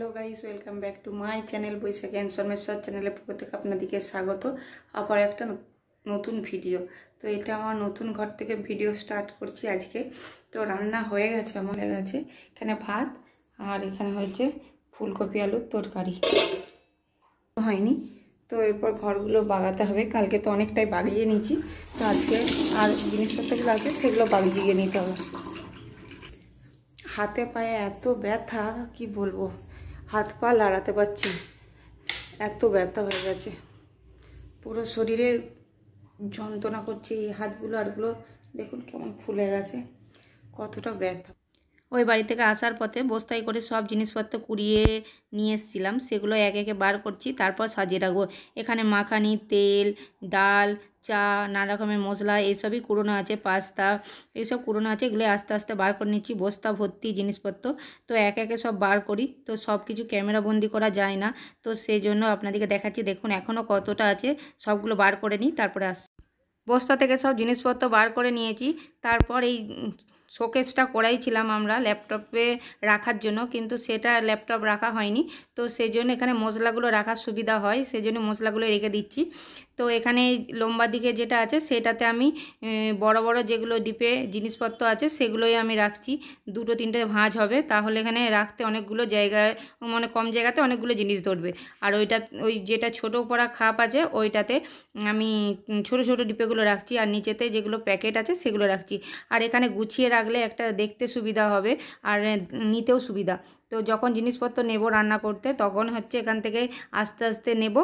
Hello guys, welcome back to my channel Baishakhi and Sanmeshwar চ্যানেলের পক্ষ থেকে আপনাদেরকে স্বাগত। আবার একটা নতুন ভিডিও। তো এটা আমার নতুন ঘর থেকে ভিডিও স্টার্ট করছি আজকে। তো রান্না হয়ে গেছে, আমার হয়ে গেছে এখানে ভাত, আর এখানে হয়েছে ফুলকপি আলুর তরকারি হয়নি। তো এরপর ঘরগুলো বাগাতে হবে, কালকে তো অনেকটাই বাগিয়ে নিয়েছি, তো আজকে আর জিনিসপত্রগুলো আছে সেগুলো বাগিয়ে নিতে হবে। হাতে পায়ে এত ব্যথা কি বলবো, হাত পা লাড়াতে পারছি, এত ব্যথা হয়ে গেছে, পুরো শরীরে যন্ত্রণা করছে। এই হাতগুলো আরগুলো দেখুন কেমন ফুলে গেছে, কতটা ব্যথা। ওই বাড়ি থেকে আসার পথে বস্তায় করে সব জিনিসপত্র কুড়িয়ে নিয়ে এসেছিলাম, সেগুলো এক একে বার করছি, তারপর সাজিয়ে রাখবো। এখানে মাখানি, তেল, ডাল, চা, নানা রকমের মশলা এইসবই কুড়োনো আছে, পাস্তা এইসব কুড়োনো আছে, এগুলো আস্তে আস্তে বার করে নিচ্ছি। বস্তা ভর্তি জিনিসপত্র, তো এক একে সব বার করি, তো সব কিছু ক্যামেরা বন্দি করা যায় না, তো সেই জন্য আপনাদেরকে দেখাচ্ছি। দেখুন এখনও কতটা আছে, সবগুলো বার করে নিই তারপরে আসছি। বস্তা থেকে সব জিনিসপত্র বার করে নিয়েছি, তারপর এই শোকেসটা করাইছিলাম আমরা ল্যাপটপে রাখার জন্য, কিন্তু সেটা ল্যাপটপ রাখা হয়নি, তো সেই জন্য এখানে মশলাগুলো রাখার সুবিধা হয়, সেই জন্য মশলাগুলো রেখে দিচ্ছি। তো এখানে লম্বা দিকে যেটা আছে সেটাতে আমি বড় বড় যেগুলো ডিপে জিনিসপত্র আছে সেগুলোই আমি রাখছি। দুটো তিনটে ভাঁজ হবে, তাহলে এখানে রাখতে অনেকগুলো জায়গায়, মানে কম জায়গাতে অনেকগুলো জিনিস ধরবে। আর ওই যেটা ছোটো পড়া খাপ আছে ওইটাতে আমি ছোট ছোট ডিপেগুলো রাখছি, আর নিচেতে যেগুলো প্যাকেট আছে সেগুলো রাখছি। আর এখানে গুছিয়ে রাখলে একটা দেখতে সুবিধা হবে আর নিতেও সুবিধা। তো যখন জিনিসপত্র নেব রান্না করতে, তখন হচ্ছে এখান থেকে আস্তে আস্তে নেব,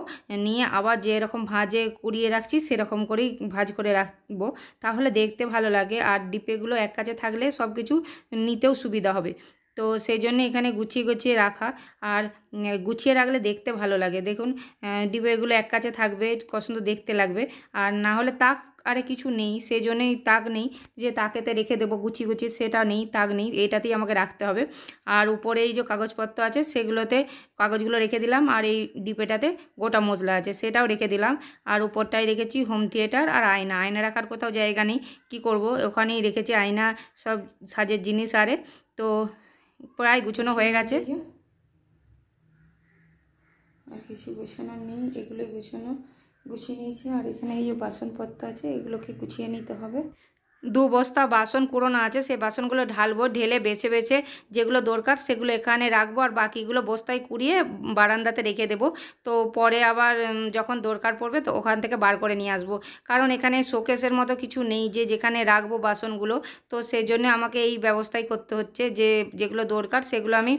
নিয়ে আবার যেরকম ভাঁজে কুড়িয়ে রাখছি সেরকম করেই ভাঁজ করে রাখবো, তাহলে দেখতে ভালো লাগে। আর ডিপেগুলো এক কাছে থাকলে সব কিছু নিতেও সুবিধা হবে, তো সেই জন্য এখানে গুছিয়ে গুছিয়ে রাখা। আর গুছিয়ে রাখলে দেখতে ভালো লাগে। দেখুন ডিবেগুলো এক কাছে থাকবে, কত সুন্দর দেখতে লাগবে। আর না হলে তাক আরে কিছু নেই, সেই জন্যই তাক নেই যে তাকেতে রেখে দেবো গুছিয়ে গুছিয়ে, সেটা নেই, তাক নেই, এটাতেই আমাকে রাখতে হবে। আর উপরে এই যে কাগজপত্র আছে সেগুলোতে কাগজগুলো রেখে দিলাম, আর এই ডিপেটাতে গোটা মশলা আছে সেটাও রেখে দিলাম। আর উপরটায় রেখেছি হোম থিয়েটার আর আয়না। আয়না রাখার কোথাও জায়গা নেই, কি করব, ওখানেই রেখেছি আয়না, সব সাজের জিনিস। আরে তো প্রায় গুছানো হয়ে গেছে, আর কিছু গুছানোর নেই, এগুলো গুছিয়ে নিয়েছি। আর এখানে এই যে বাসনপত্র আছে এগুলোকে গুছিয়ে নিতে হবে। দু বস্তা বাসন কুড়োনো আছে, সেই বাসনগুলো ঢালবো, ঢেলে বেছে বেছে যেগুলো দরকার সেগুলো এখানে রাখবো, আর বাকিগুলো বস্তায় কুড়িয়ে বারান্দাতে রেখে দেবো। তো পরে আবার যখন দরকার পড়বে তো ওখান থেকে বার করে নিয়ে আসবো, কারণ এখানে শোকেসের মতো কিছু নেই যে যেখানে রাখবো বাসনগুলো, তো সেই জন্য আমাকে এই ব্যবস্থাই করতে হচ্ছে যে যেগুলো দরকার সেগুলো আমি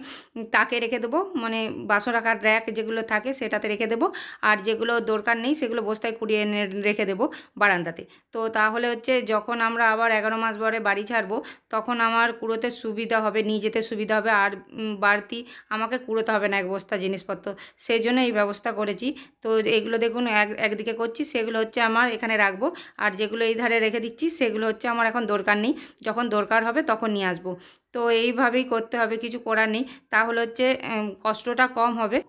তাকে রেখে দেবো, মানে বাসন রাখার র্যাক যেগুলো থাকে সেটাতে রেখে দেবো, আর যেগুলো দরকার নেই সেগুলো বস্তায় কুড়িয়ে এনে রেখে দেবো বারান্দাতে। তো তাহলে হচ্ছে যখন আমরা আবার 11 মাস পরে বাড়ি ছাড়বো তখন আমার কুড়োতে সুবিধা হবে, নিয়ে যেতে সুবিধা হবে, আর বাড়তি আমাকে কুড়োতে হবে না এক বস্তা জিনিসপত্র, সেই জন্য এই ব্যবস্থা করেছি। তো এগুলো দেখুন একদিকে করছি, সেগুলো হচ্ছে আমার এখানে রাখবো, আর যেগুলো এই ধারে রেখে দিচ্ছি সেগুলো হচ্ছে আমার এখন দরকার নেই, যখন দরকার হবে তখন নিয়ে আসবো। তো এইভাবেই করতে হবে, কিছু করার নেই, তাহলে হচ্ছে কষ্টটা কম হবে।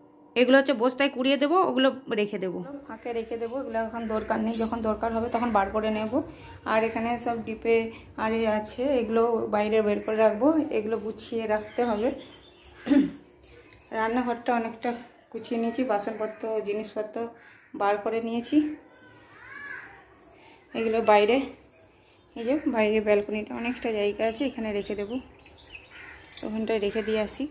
এগুলো হচ্ছে বস্তায় কুড়িয়ে দেবো, ওগুলো রেখে দেবো, ফাঁকে রেখে দেবো, এগুলো এখন দরকার নেই, যখন দরকার হবে তখন বার করে নেব। আর এখানে সব ডিপে আর আছে, এগুলো বাইরে বের করে রাখবো, এগুলো গুছিয়ে রাখতে হবে। রান্নাঘরটা অনেকটা গুছিয়ে নিয়েছি, বাসনপত্র জিনিসপত্র বার করে নিয়েছি। এগুলো বাইরে, এই যে বাইরে ব্যালকনিটা অনেকটা জায়গা আছে, এখানে রেখে দেবো, ওখানটায় রেখে দিয়ে আসি।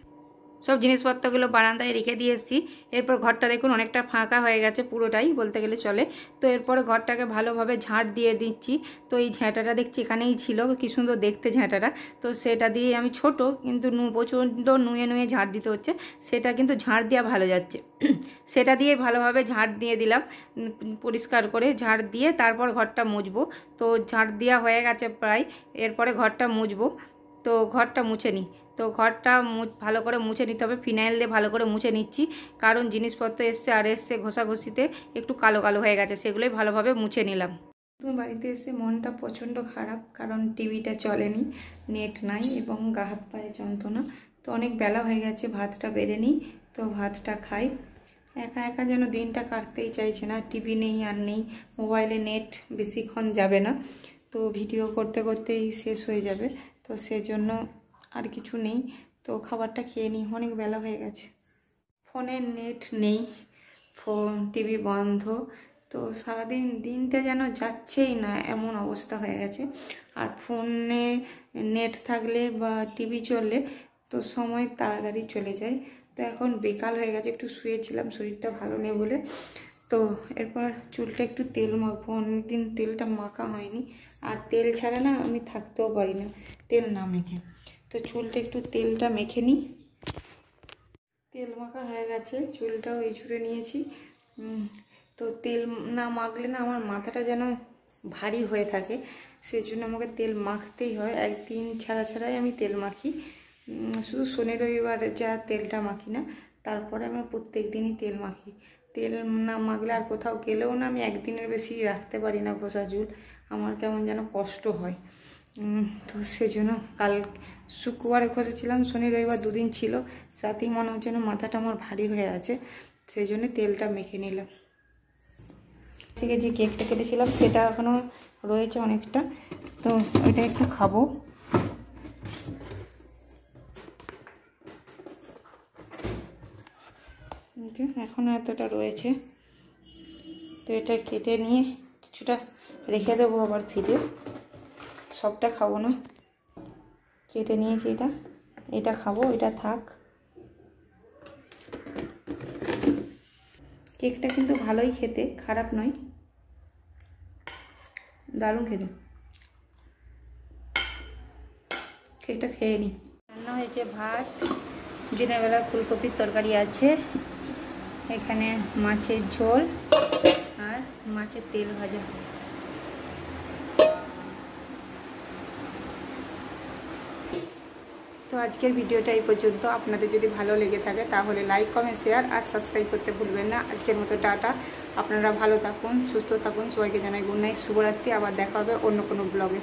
সব জিনিসপত্রগুলো বারান্দায় রেখে দিয়ে এসেছি। এরপর ঘরটা দেখুন অনেকটা ফাঁকা হয়ে গেছে, পুরোটাই বলতে গেলে চলে। তো এরপরে ঘরটাকে ভালোভাবে ঝাঁট দিয়ে দিচ্ছি। তো এই ঝাঁটাটা দেখছি এখানেই ছিল, কি সুন্দর দেখতে ঝাঁটাটা, তো সেটা দিয়ে আমি ছোট কিন্তু প্রচণ্ড নুয়ে নুয়ে ঝাঁট দিতে হচ্ছে, সেটা কিন্তু ঝাঁট দেওয়া ভালো যাচ্ছে। সেটা দিয়ে ভালোভাবে ঝাঁট দিয়ে দিলাম, পরিষ্কার করে ঝাঁট দিয়ে তারপর ঘরটা মুছবো। তো ঝাঁট দেওয়া হয়ে গেছে প্রায়, এরপরে ঘরটা মুছবো। তো ঘরটা মুছে নিই, তো ঘরটা ভালো করে মুছে নিতে হবে, ফিনাইল দিয়ে ভালো করে মুছে নিচ্ছি, কারণ জিনিসপত্র এসছে আর এসছে ঘষাঘষিতে একটু কালো কালো হয়ে গেছে, সেগুলোই ভালোভাবে মুছে নিলাম। তুমি বাড়িতে এসে মনটা প্রচণ্ড খারাপ, কারণ টিভিটা চলেনি, নেট নাই এবং গা হাত পায়ে যন্ত্রণা। তো অনেক বেলা হয়ে গেছে, ভাতটা বেড়ে নিই, তো ভাতটা খাই। একা একা যেন দিনটা কাটতেই চাইছে না, টিভি নেই আর নেই, মোবাইলে নেট বেশিক্ষণ যাবে না, তো ভিডিও করতে করতেই শেষ হয়ে যাবে, তো সেজন্য আর কিছু নেই। তো খাবারটা খেয়ে নিই, অনেক বেলা হয়ে গেছে। ফোনে নেট নেই, ফোন টিভি বন্ধ, তো সারাদিন দিনটা যেন যাচ্ছেই না এমন অবস্থা হয়ে গেছে। আর ফোনে নেট থাকলে বা টিভি চললে তো সময় তাড়াতাড়ি চলে যায়। তো এখন বিকাল হয়ে গেছে, একটু শুয়েছিলাম, শরীরটা ভালো নেই বলে। তো এরপর চুলটা একটু তেল মাখবো, অনেকদিন তেলটা মাখা হয়নি, আর তেল ছাড়া না আমি থাকতেও পারি না তেল না মেখে। তো চুলটা একটু তেলটা মেখে নিই। তেল মাখা হয়ে গেছে, চুলটাও এই ছুঁড়ে নিয়েছি। তো তেল না মাখলে না আমার মাথাটা যেন ভারী হয়ে থাকে, সেই জন্য আমাকে তেল মাখতেই হয়। একদিন ছাড়া ছাড়াই আমি তেল মাখি, শুধু শনি রবিবার যা তেলটা মাখি না, তারপরে আমি প্রত্যেক দিনই তেল মাখি। তেল না মাখলে আর কোথাও গেলেও না আমি একদিনের বেশি রাখতে পারি না ঘষা চুল, আমার কেমন যেন কষ্ট হয়। তো সেজন্য কাল শুক্রবারে ঘষেছিলাম, শনি রবিবার দুদিন ছিল, সাথেই মনে হচ্ছে না মাথাটা আমার ভারী হয়ে আছে, সেই জন্য তেলটা মেখে নিলাম। থেকে যে কেকটা কেটেছিলাম সেটা এখনও রয়েছে অনেকটা, তো ওইটা একটু খাবো। এখনও এতটা রয়েছে, তো এটা কেটে নিয়ে কিছুটা রেখে দেবো আবার ফ্রিজে, সবটা খাবো না। কেটে নিয়েছি এটা খাবো, এটা থাক। কেকটা কিন্তু ভালোই খেতে, খারাপ নয়, দারুণ খেতে। কেকটা খেয়ে নিই। রান্না হয়েছে ভাত, দিনের বেলা ফুলকপির তরকারি আছে, এখানে মাছের ঝোল আর মাছের তেল ভাজা। তো আজকের ভিডিওটা এই পর্যন্ত। আপনাদের যদি ভালো লেগে থাকে তাহলে লাইক, কমেন্ট, শেয়ার আর সাবস্ক্রাইব করতে ভুলবেন না। আজকের মতো টাটা, আপনারা ভালো থাকুন, সুস্থ থাকুন, সবাইকে জানাই গুড নাইট, শুভরাত্রি। আবার দেখা হবে অন্য কোনো ব্লগে।